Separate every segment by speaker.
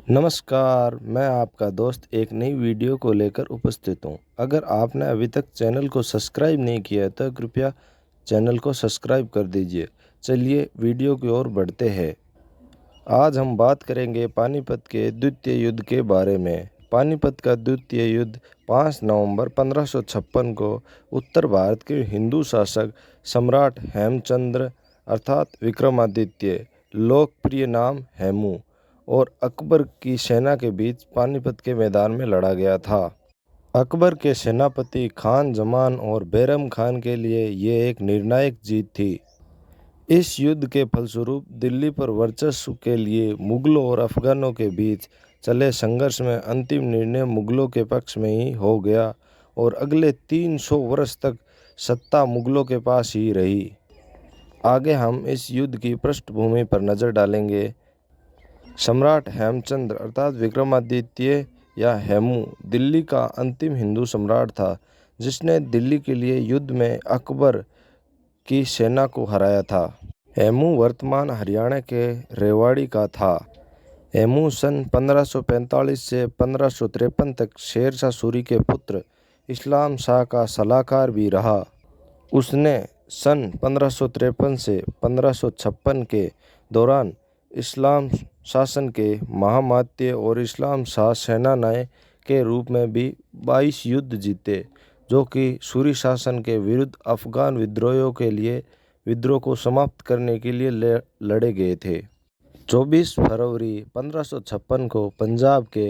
Speaker 1: नमस्कार, मैं आपका दोस्त एक नई वीडियो को लेकर उपस्थित हूँ। अगर आपने अभी तक चैनल को सब्सक्राइब नहीं किया है तो कृपया चैनल को सब्सक्राइब कर दीजिए। चलिए वीडियो की ओर बढ़ते हैं। आज हम बात करेंगे पानीपत के द्वितीय युद्ध के बारे में। पानीपत का द्वितीय युद्ध 5 नवंबर 1556 को उत्तर भारत के हिंदू शासक सम्राट हेमचंद्र अर्थात विक्रमादित्य, लोकप्रिय नाम हेमू, और अकबर की सेना के बीच पानीपत के मैदान में लड़ा गया था। अकबर के सेनापति खान जमान और बैरम खान के लिए ये एक निर्णायक जीत थी। इस युद्ध के फलस्वरूप दिल्ली पर वर्चस्व के लिए मुगलों और अफगानों के बीच चले संघर्ष में अंतिम निर्णय मुगलों के पक्ष में ही हो गया और अगले 300 वर्ष तक सत्ता मुगलों के पास ही रही। आगे हम इस युद्ध की पृष्ठभूमि पर नज़र डालेंगे। सम्राट हेमचंद्र अर्थात विक्रमादित्य या हेमू दिल्ली का अंतिम हिंदू सम्राट था, जिसने दिल्ली के लिए युद्ध में अकबर की सेना को हराया था। हेमू वर्तमान हरियाणा के रेवाड़ी का था। हेमू सन 1545 से 1553 तक शेरशाह सूरी के पुत्र इस्लाम शाह का सलाहकार भी रहा। उसने सन 1553 से 1556 के दौरान इस्लाम शासन के महामात्य और इस्लाम शाह सेनानायक के रूप में भी 22 युद्ध जीते, जो कि सूरी शासन के विरुद्ध अफगान विद्रोहियों के लिए विद्रोह को समाप्त करने के लिए लड़े गए थे। 24 फरवरी 1556 को पंजाब के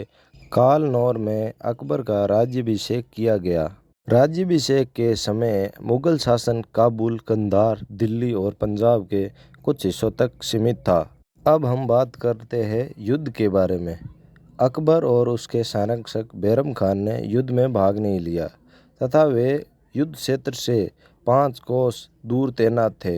Speaker 1: कालनौर में अकबर का राज्याभिषेक किया गया। राज्याभिषेक के समय मुगल शासन काबुल, कंधार, दिल्ली और पंजाब के कुछ हिस्सों तक सीमित था। अब हम बात करते हैं युद्ध के बारे में। अकबर और उसके संरक्षक बैरम खान ने युद्ध में भाग नहीं लिया तथा वे युद्ध क्षेत्र से 5 कोस दूर तैनात थे।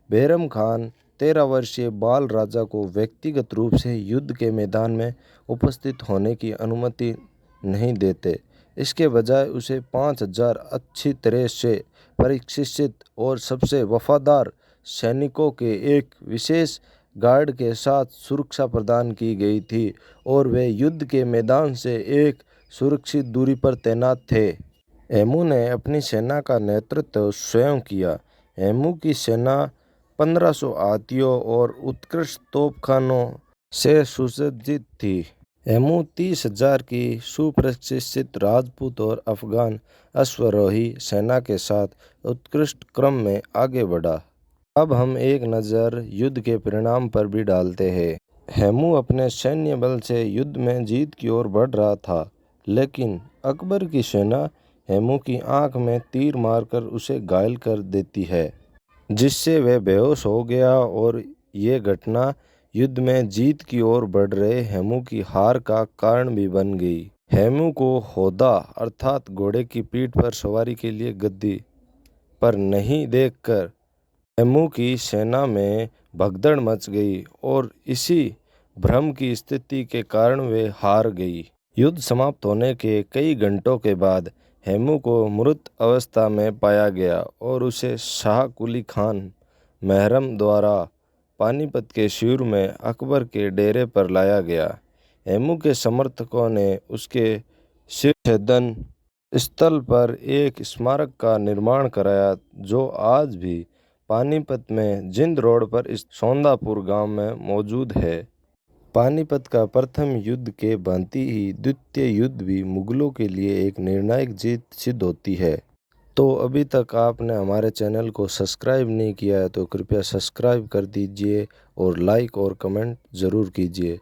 Speaker 1: बैरम खान 13 वर्षीय बाल राजा को व्यक्तिगत रूप से युद्ध के मैदान में उपस्थित होने की अनुमति नहीं देते। इसके बजाय उसे 5000 अच्छी तरह से प्रशिक्षित और सबसे वफादार सैनिकों के एक विशेष गार्ड के साथ सुरक्षा प्रदान की गई थी और वे युद्ध के मैदान से एक सुरक्षित दूरी पर तैनात थे। हेमू ने अपनी सेना का नेतृत्व स्वयं किया। हेमू की सेना 1500 हाथियों और उत्कृष्ट तोपखानों से सुसज्जित थी। हेमू 30,000 की सुप्रशिक्षित राजपूत और अफगान अश्वारोही सेना के साथ उत्कृष्ट क्रम में आगे बढ़ा। अब हम एक नज़र युद्ध के परिणाम पर भी डालते हैं। हेमू अपने सैन्य बल से युद्ध में जीत की ओर बढ़ रहा था, लेकिन अकबर की सेना हेमू की आंख में तीर मारकर उसे घायल कर देती है, जिससे वह बेहोश हो गया और ये घटना युद्ध में जीत की ओर बढ़ रहे हेमू की हार का कारण भी बन गई। हेमू को होदा अर्थात घोड़े की पीठ पर सवारी के लिए गद्दी पर नहीं देखकर हेमू की सेना में भगदड़ मच गई और इसी भ्रम की स्थिति के कारण वे हार गई। युद्ध समाप्त होने के कई घंटों के बाद हेमू को मृत अवस्था में पाया गया और उसे शाह कुली खान महरम द्वारा पानीपत के शिविर में अकबर के डेरे पर लाया गया। हेमू के समर्थकों ने उसके शिव छेदन स्थल पर एक स्मारक का निर्माण कराया, जो आज भी पानीपत में जिंद रोड पर सौंदापुर गांव में मौजूद है। पानीपत का प्रथम युद्ध के भांति ही द्वितीय युद्ध भी मुगलों के लिए एक निर्णायक जीत सिद्ध होती है। तो अभी तक आपने हमारे चैनल को सब्सक्राइब नहीं किया है तो कृपया सब्सक्राइब कर दीजिए और लाइक और कमेंट ज़रूर कीजिए।